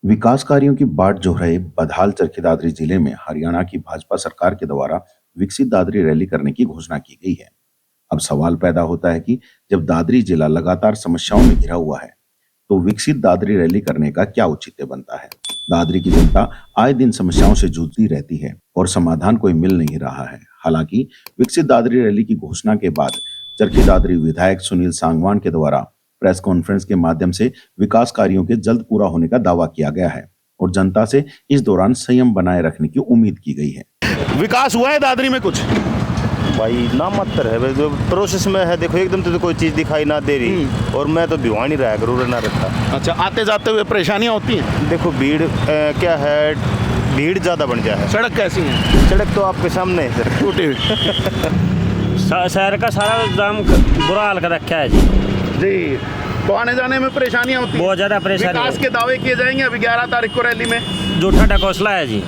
विकास कार्यों की बाट जो रहे बदहाल चरखी दादरी जिले में हरियाणा की भाजपा सरकार के द्वारा विकसित दादरी रैली करने की घोषणा की गई है। अब सवाल पैदा होता है कि जब दादरी जिला लगातार समस्याओं में घिरा हुआ है, तो विकसित दादरी रैली करने का क्या औचित्य बनता है। दादरी की जनता आए दिन समस्याओं से जूझती रहती है और समाधान कोई मिल नहीं रहा है। हालांकि विकसित दादरी रैली की घोषणा के बाद चरखी दादरी विधायक सुनील सांगवान के द्वारा प्रेस कॉन्फ्रेंस के माध्यम से विकास कार्यों के जल्द पूरा होने का दावा किया गया है और जनता से इस दौरान संयम बनाए रखने की उम्मीद की गई है। विकास हुआ है दादरी में कुछ? भाई नाम मात्र है, जो प्रोसेस में है। देखो एकदम तो कोई चीज़ दिखाई ना दे रही और मैं तो भिवानी रहा करूँ ना रहता। अच्छा, आते जाते हुए परेशानियां होती हैं? देखो भीड़ क्या है, भीड़ ज़्यादा बन जाए। सड़क कैसी है? सड़क तो आपके सामने है सर, टूटी हुई। शहर का सारा जाम बुरा हाल कर रखा है जी, तो आने जाने में परेशानियां होती हैं? बहुत ज़्यादा परेशानी। विकास के दावे किए जाएंगे अभी 11 तारीख को रैली में। झूठा ढकोसला है जी।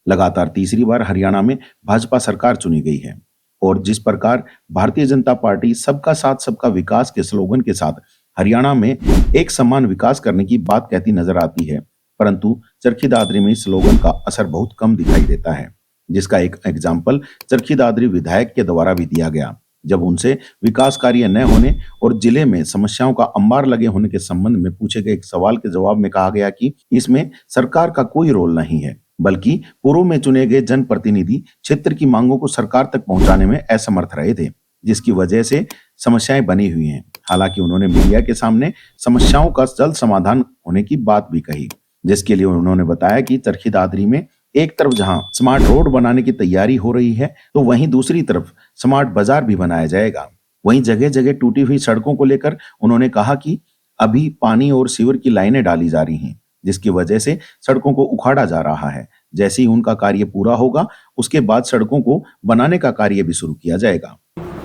लगातार तीसरी बार हरियाणा में भाजपा सरकार चुनी गई है और जिस प्रकार भारतीय जनता पार्टी सबका साथ सबका विकास के स्लोगन के साथ हरियाणा में एक समान विकास करने की बात कहती नजर आती है, परंतु चरखी दादरी में इस स्लोगन का असर बहुत कम दिखाई देता है, जिसका एक एग्जाम्पल चरखी दादरी विधायक के द्वारा भी दिया गया, जब उनसे विकास कार्य न होने और जिले में समस्याओं का अंबार लगे होने के संबंध में पूछे गए एक सवाल के जवाब में कहा गया कि इसमें सरकार का कोई रोल नहीं है, बल्कि पूर्व में चुने गए जनप्रतिनिधि क्षेत्र की मांगों को सरकार तक पहुंचाने में असमर्थ रहे थे, जिसकी वजह से समस्याएं बनी हुई हैं। हालांकि उन्होंने मीडिया के सामने समस्याओं का जल्द समाधान होने की बात भी कही, जिसके लिए उन्होंने बताया कि चरखी दादरी में एक तरफ जहां स्मार्ट रोड बनाने की तैयारी हो रही है, तो वहीं दूसरी तरफ स्मार्ट बाजार भी बनाया जाएगा। वहीं जगह जगह टूटी हुई सड़कों को लेकर उन्होंने कहा कि अभी पानी और सीवर की लाइनें डाली जा रही हैं, जिसकी वजह से सड़कों को उखाड़ा जा रहा है। जैसे ही उनका कार्य पूरा होगा, उसके बाद सड़कों को बनाने का कार्य भी शुरू किया जाएगा।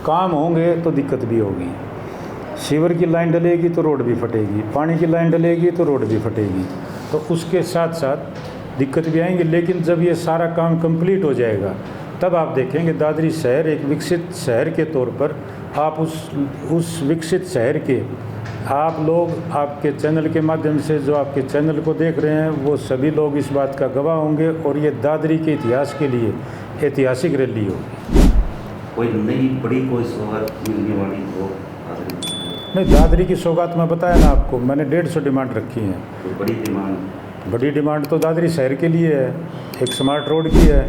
काम होंगे तो दिक्कत भी होगी। सीवर की लाइन डलेगी तो रोड भी फटेगी, पानी की लाइन डलेगी तो रोड भी फटेगी, तो उसके साथ साथ दिक्कत भी आएंगी। लेकिन जब ये सारा काम कंप्लीट हो जाएगा, तब आप देखेंगे दादरी शहर एक विकसित शहर के तौर पर आप उस विकसित शहर के आप लोग आपके चैनल के माध्यम से जो आपके चैनल को देख रहे हैं, वो सभी लोग इस बात का गवाह होंगे और ये दादरी के इतिहास के लिए ऐतिहासिक रैली होगी। कोई नई बड़ी कोई सौगात मिलने वाली हो? नहीं, दादरी की सौगात में बताया ना आपको, मैंने 150 डिमांड रखी हैं। तो बड़ी डिमांड तो दादरी शहर के लिए है, एक स्मार्ट रोड की है।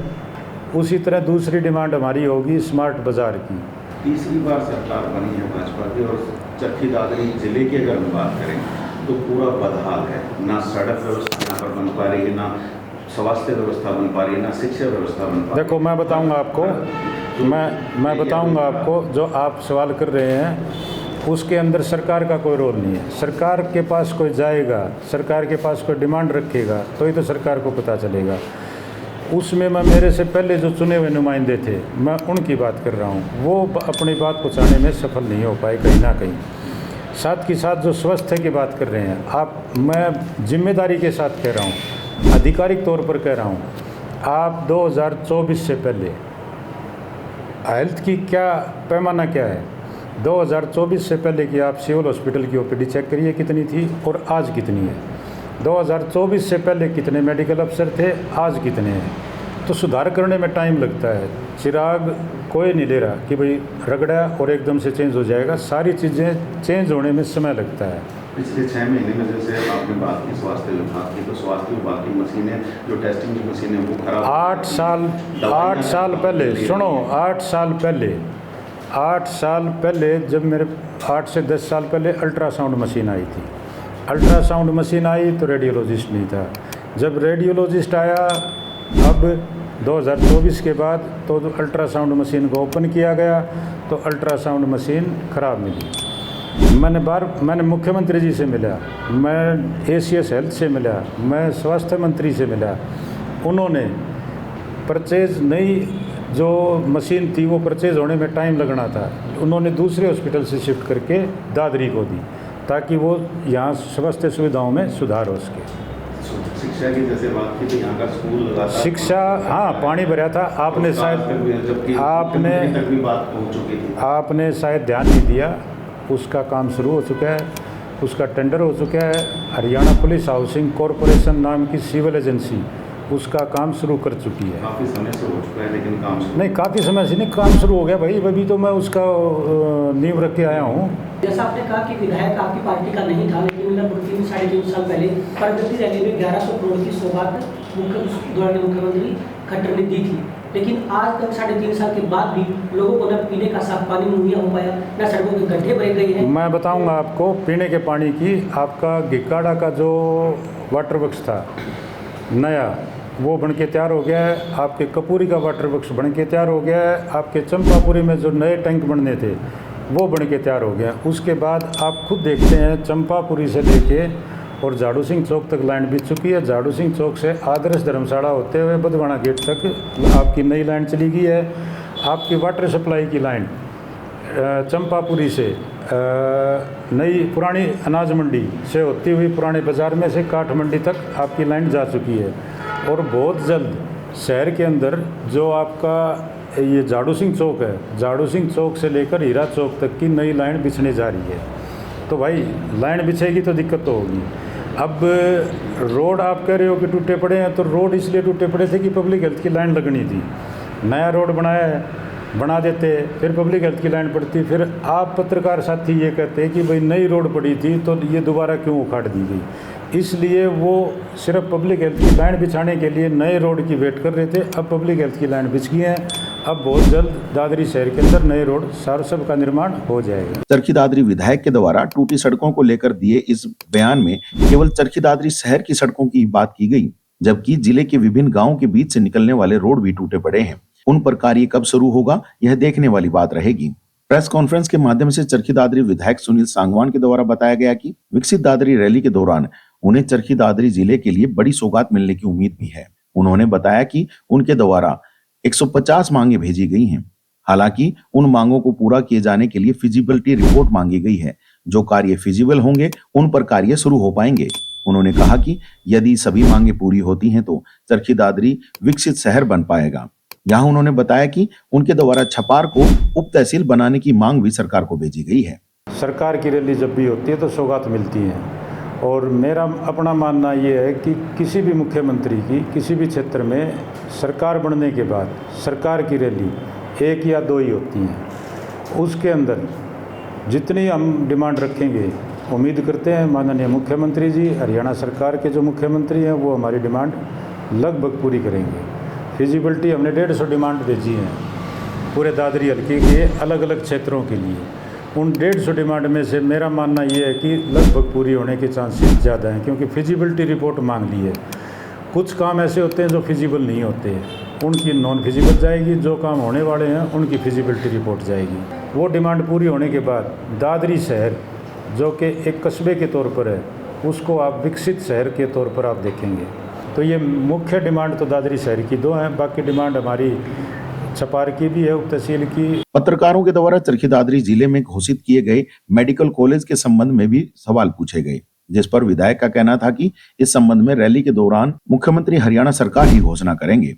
उसी तरह दूसरी डिमांड हमारी होगी स्मार्ट बाज़ार की। तीसरी बार सरकार बनी है भाजपा की और चरखी दादरी जिले की अगर हम बात करें तो पूरा बदहाल है। ना सड़क व्यवस्था यहाँ पर बन पा रही है, ना स्वास्थ्य व्यवस्था बन पा रही है, ना शिक्षा व्यवस्था बन पा रही है। देखो मैं बताऊंगा आपको, मैं बताऊंगा आपको, जो आप सवाल कर रहे हैं उसके अंदर सरकार का कोई रोल नहीं है। सरकार के पास कोई जाएगा, सरकार के पास कोई डिमांड रखेगा, तो ही तो सरकार को पता चलेगा। उसमें मैं मेरे से पहले जो चुने हुए नुमाइंदे थे, मैं उनकी बात कर रहा हूँ, वो अपनी बात पहुँचाने में सफल नहीं हो पाए कहीं ना कहीं। साथ के साथ जो स्वास्थ्य की बात कर रहे हैं आप, मैं जिम्मेदारी के साथ कह रहा हूँ, आधिकारिक तौर पर कह रहा हूँ, आप 2024 से पहले हेल्थ की क्या पैमाना क्या है, 2024 से पहले की आप सिविल हॉस्पिटल की ओपीडी चेक करिए कितनी थी और आज कितनी है। 2024 से पहले कितने मेडिकल अफसर थे, आज कितने हैं। तो सुधार करने में टाइम लगता है। चिराग कोई नहीं ले रहा कि भाई रगड़ा और एकदम से चेंज हो जाएगा। सारी चीज़ें चेंज होने में समय लगता है। पिछले 6 महीने में जैसे आपने बात की स्वास्थ्य विभाग की, तो स्वास्थ्य विभाग की मशीनें, जो टेस्टिंग की मशीनें, वो खराब। 8 साल पहले सुनो, 8 साल पहले जब मेरे 8 से 10 साल पहले अल्ट्रासाउंड मशीन आई थी। अल्ट्रासाउंड मशीन आई तो रेडियोलॉजिस्ट नहीं था। जब रेडियोलॉजिस्ट आया अब 2024 के बाद, तो अल्ट्रासाउंड मशीन को ओपन किया गया तो अल्ट्रासाउंड मशीन ख़राब मिली। मैंने मुख्यमंत्री जी से मिला, मैं एसीएस हेल्थ से मिला, मैं स्वास्थ्य मंत्री से मिला। उन्होंने परचेज नई जो मशीन थी वो परचेज होने में टाइम लगना था, उन्होंने दूसरे हॉस्पिटल से शिफ्ट करके दादरी को दी ताकि वो यहाँ स्वास्थ्य सुविधाओं में सुधार हो सके। शिक्षा की जैसे बात की तो यहाँ का स्कूल लगा था। शिक्षा, हाँ, पानी भरा था। आपने शायद ध्यान नहीं दिया, उसका काम शुरू हो चुका है। उसका टेंडर हो चुका है। हरियाणा पुलिस हाउसिंग कॉरपोरेशन नाम की सिविल एजेंसी उसका काम शुरू कर चुकी है। काफ़ी समय से हो चुका है लेकिन काम शुरू नहीं, काफ़ी समय से नहीं, काम शुरू हो गया भाई। अभी तो मैं उसका नींव रख के आया हूँ। जैसा आपने कहा कि विधायक आपकी पार्टी का नहीं था, लेकिन लगभग 3-3.5 साल पहले प्रगति रैली में 1100 करोड़ की सौगात मुख्यमंत्री खट्टर ने दी थी। लेकिन आज तक 3.5 साल के बाद भी लोगों को न पीने का साफ पानी मुहैया हो पाया, न सड़कों के गड्ढे भरे गए हैं। मैं बताऊंगा आपको पीने के पानी की। आपका गिकाड़ा का जो वाटर वर्क्स था नया, वो बन के तैयार हो गया है। आपके कपूरी का वाटर वर्क्स बन के तैयार हो गया है। आपके चंपापुरी में जो नए टैंक बनने थे वो बन के तैयार हो गया। उसके बाद आप खुद देखते हैं चंपापुरी से लेके और झाड़ू सिंह चौक तक लाइन बिछ चुकी है। झाड़ू सिंह चौक से आदर्श धर्मशाला होते हुए बधवाना गेट तक आपकी नई लाइन चली गई है। आपकी वाटर सप्लाई की लाइन चंपापुरी से नई पुरानी अनाज मंडी से होती हुई पुराने बाज़ार में से काठ मंडी तक आपकी लाइन जा चुकी है। और बहुत जल्द शहर के अंदर जो आपका ये झाड़ू सिंह चौक है, झाड़ू सिंह चौक से लेकर हीरा चौक तक की नई लाइन बिछने जा रही है। तो भाई लाइन बिछेगी तो दिक्कत तो होगी। अब रोड आप कह रहे हो कि टूटे पड़े हैं, तो रोड इसलिए टूटे पड़े थे कि पब्लिक हेल्थ की लाइन लगनी थी। नया रोड बनाया है, बना देते, फिर पब्लिक हेल्थ की लाइन पड़ती, फिर आप पत्रकार साथी ये कहते कि भाई नई रोड पड़ी थी तो ये दोबारा क्यों उखाड़ दी गई। इसलिए वो सिर्फ पब्लिक हेल्थ की लाइन बिछाने के लिए नए रोड की वेट कर रहे थे। अब पब्लिक हेल्थ की लाइन बिछ गई है। अब बहुत जल्द दादरी शहर के अंदर नए रोड सब का निर्माण हो जाएगा। चरखी दादरी विधायक के द्वारा टूटी सड़कों को लेकर दिए इस बयान में केवल चरखी दादरी शहर की सड़कों की बात की गई, जबकि जिले के विभिन्न गांवों के बीच से निकलने वाले रोड भी टूटे पड़े हैं। उन पर कार्य कब शुरू होगा, यह देखने वाली बात रहेगी। प्रेस कॉन्फ्रेंस के माध्यम से चरखी दादरी विधायक सुनील सांगवान के द्वारा बताया गया कि विकसित दादरी रैली के दौरान उन्हें चरखी दादरी जिले के लिए बड़ी सौगात मिलने की उम्मीद भी है। उन्होंने बताया कि उनके द्वारा 150 मांगे भेजी गई हैं। हालांकि उन मांगों को पूरा किए जाने के लिए फिजिबिलिटी रिपोर्ट मांगी गई है। जो कार्य फिजिबल होंगे उन पर कार्य शुरू हो पाएंगे। उन्होंने कहा कि यदि सभी मांगे पूरी होती हैं तो चरखी दादरी विकसित शहर बन पाएगा। यहाँ उन्होंने बताया कि उनके द्वारा छपार को उप तहसील बनाने की मांग भी सरकार को भेजी गई है। सरकार की रैली जब भी होती है तो सौगात मिलती है, और मेरा अपना मानना ये है कि किसी भी मुख्यमंत्री की किसी भी क्षेत्र में सरकार बनने के बाद सरकार की रैली 1 या 2 ही होती हैं। उसके अंदर जितनी हम डिमांड रखेंगे, उम्मीद करते हैं माननीय मुख्यमंत्री जी, हरियाणा सरकार के जो मुख्यमंत्री हैं, वो हमारी डिमांड लगभग पूरी करेंगे। फिजिबिलिटी हमने 150 डिमांड भेजी हैं पूरे दादरी हल्के के अलग अलग क्षेत्रों के लिए। उन 150 डिमांड में से मेरा मानना ये है कि लगभग पूरी होने के चांसेस ज़्यादा हैं, क्योंकि फिजिबिलिटी रिपोर्ट मांग ली है। कुछ काम ऐसे होते हैं जो फिजिबल नहीं होते हैं, उनकी नॉन फिजिबल जाएगी। जो काम होने वाले हैं उनकी फिजिबिलिटी रिपोर्ट जाएगी। वो डिमांड पूरी होने के बाद दादरी शहर जो कि एक कस्बे के तौर पर है, उसको आप विकसित शहर के तौर पर आप देखेंगे। तो ये मुख्य डिमांड तो दादरी शहर की 2 हैं, बाकी डिमांड हमारी छपार की भी है, उप तहसील की। पत्रकारों के द्वारा चरखी दादरी जिले में घोषित किए गए मेडिकल कॉलेज के संबंध में भी सवाल पूछे गए, जिस पर विधायक का कहना था कि इस संबंध में रैली के दौरान मुख्यमंत्री हरियाणा सरकार ही घोषणा करेंगे।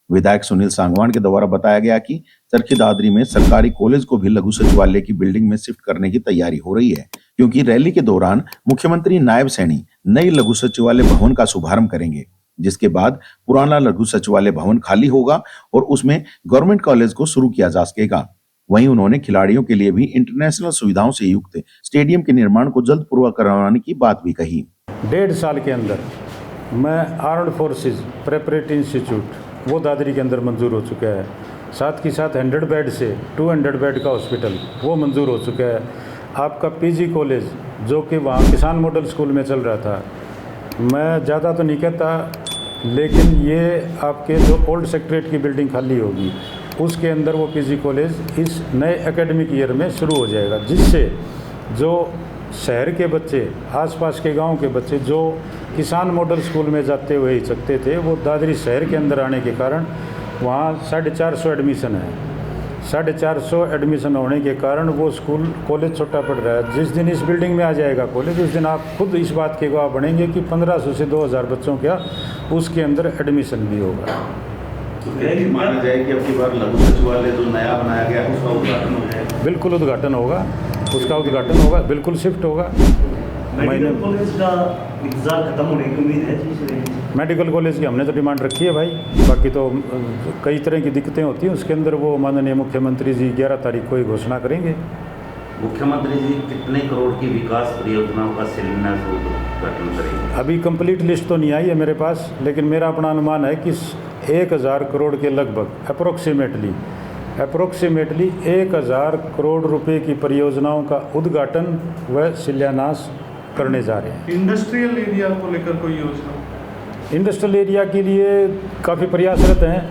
विधायक सुनील सांगवान के द्वारा बताया गया कि चरखी दादरी में सरकारी कॉलेज को भी लघु सचिवालय की बिल्डिंग में शिफ्ट करने की तैयारी हो रही है, क्योंकि रैली के दौरान मुख्यमंत्री नायब सैनी नई लघु सचिवालय भवन का शुभारंभ करेंगे, जिसके बाद पुराना लघु सचिवालय भवन खाली होगा और उसमें गवर्नमेंट कॉलेज को शुरू किया जा सकेगा। वहीं उन्होंने खिलाड़ियों के लिए भी इंटरनेशनल सुविधाओं से युक्त स्टेडियम के निर्माण को जल्द पूरा करवाने की बात भी कही। 1.5 साल के अंदर मैं आर्म्ड फोर्सेज प्रेपरेटरी इंस्टीट्यूट वो दादरी के अंदर मंजूर हो चुका है। साथ ही साथ 100 बेड से 200 बेड का हॉस्पिटल वो मंजूर हो चुका है। आपका पीजी कॉलेज जो कि वहाँ किसान मॉडल स्कूल में चल रहा था, मैं ज़्यादा तो नहीं कहता, लेकिन ये आपके जो ओल्ड सेक्रेटरीट की बिल्डिंग खाली होगी उसके अंदर वो पीजी कॉलेज इस नए एकेडमिक ईयर में शुरू हो जाएगा, जिससे जो शहर के बच्चे, आसपास के गांव के बच्चे जो किसान मॉडल स्कूल में जाते हुए ही सकते थे, वो दादरी शहर के अंदर आने के कारण वहाँ 450 एडमिशन है। 450 एडमिशन होने के कारण वो स्कूल कॉलेज छोटा पड़ रहा है। जिस दिन इस बिल्डिंग में आ जाएगा कॉलेज, उस दिन आप खुद इस बात के गवाह बनेंगे कि 1500 से 2000 बच्चों का उसके अंदर एडमिशन भी होगा। तो माना जाए कि अब की बार लघु सचिवालय जो नया बनाया गया है उसका उद्घाटन हो जाएगा? बिल्कुल उद्घाटन होगा, उसका उद्घाटन होगा, बिल्कुल शिफ्ट होगा। महीने कॉलेज का इंतजार खत्म होने की उम्मीद है जी इस रैली से? मेडिकल कॉलेज की हमने तो डिमांड रखी है भाई। बाकी तो कई तरह की दिक्कतें होती हैं, उसके अंदर वो माननीय मुख्यमंत्री जी 11 तारीख को ही घोषणा करेंगे। मुख्यमंत्री जी कितने करोड़ की विकास परियोजनाओं का शिलान्यास और उद्घाटन करेंगे? अभी कंप्लीट लिस्ट तो नहीं आई है मेरे पास, लेकिन मेरा अपना अनुमान है कि 1000 करोड़ के लगभग अप्रोक्सीमेटली 1000 करोड़ रुपए की परियोजनाओं का उद्घाटन व शिलान्यास करने जा रहे हैं। इंडस्ट्रियल एरिया को लेकर कोई योजना? इंडस्ट्रियल एरिया के लिए काफ़ी प्रयासरत हैं,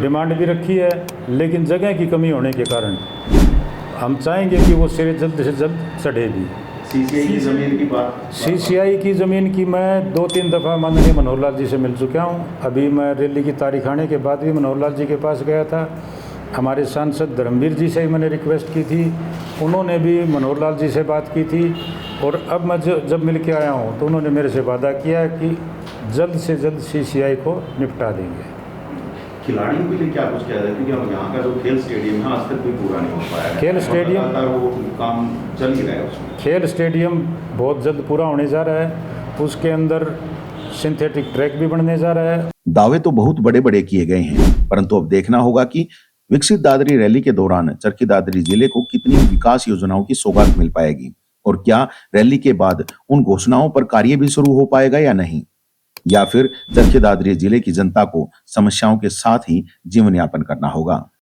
डिमांड भी रखी है, लेकिन जगह की कमी होने के कारण हम चाहेंगे कि वो सिरे जल्द से जल्द चढ़े भी। सीसीआई की ज़मीन की बात, सीसीआई की ज़मीन की मैं 2-3 दफ़ा माननीय मनोहर लाल जी से मिल चुका हूँ। अभी मैं रैली की तारीख आने के बाद भी मनोहर लाल जी के पास गया था। हमारे सांसद धर्मवीर जी से मैंने रिक्वेस्ट की थी, उन्होंने भी मनोहर लाल जी से बात की थी। और अब मैं जब मिल के आया हूँ तो उन्होंने मेरे से वादा किया कि जल्द से जल्द सीसीआई को निपटा देंगे। खिलाड़ियों के लिए क्या कुछ कह रहे हैं, क्योंकि हम यहाँ का जो खेल स्टेडियम है आज तक भी पूरा नहीं हो पाया है। खेल स्टेडियम लगातार वो काम चल ही रहा है उसमें। खेल स्टेडियम बहुत जल्द पूरा होने जा रहा है, उसके अंदर सिंथेटिक ट्रैक भी बनने जा रहा है। दावे तो बहुत बड़े बड़े किए गए हैं, परंतु अब देखना होगा कि विकसित दादरी रैली के दौरान चरखी दादरी जिले को कितनी विकास योजनाओं की सौगात मिल पाएगी और क्या रैली के बाद उन घोषणाओं पर कार्य भी शुरू हो पाएगा या नहीं, या फिर चरखी दादरी जिले की जनता को समस्याओं के साथ ही जीवन यापन करना होगा।